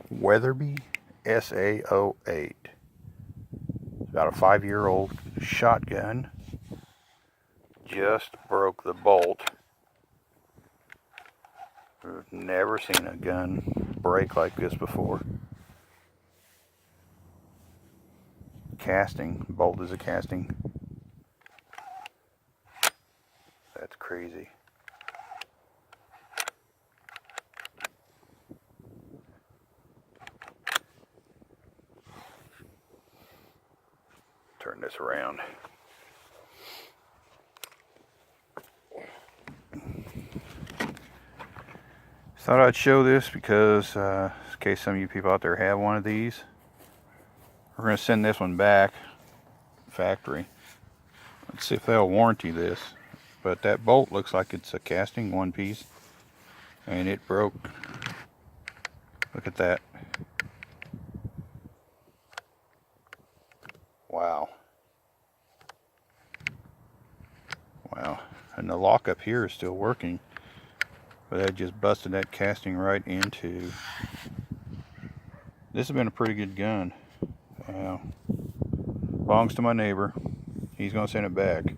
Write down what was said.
Weatherby SA08. It's about a 5-year-old shotgun. Just broke the bolt. I've never seen a gun break like this before. Casting. Bolt is a casting. That's crazy. Turn this around. Thought I'd show this because in case some of you people out there have one of these. We're going to send this one back factory. Let's see if they'll warranty this. But that bolt looks like it's a casting, one piece, and it broke. Look at that. Wow. Wow. And the lock up here is still working, but that just busted that casting right into. This has been a pretty good gun. Belongs to my neighbor. He's going to send it back.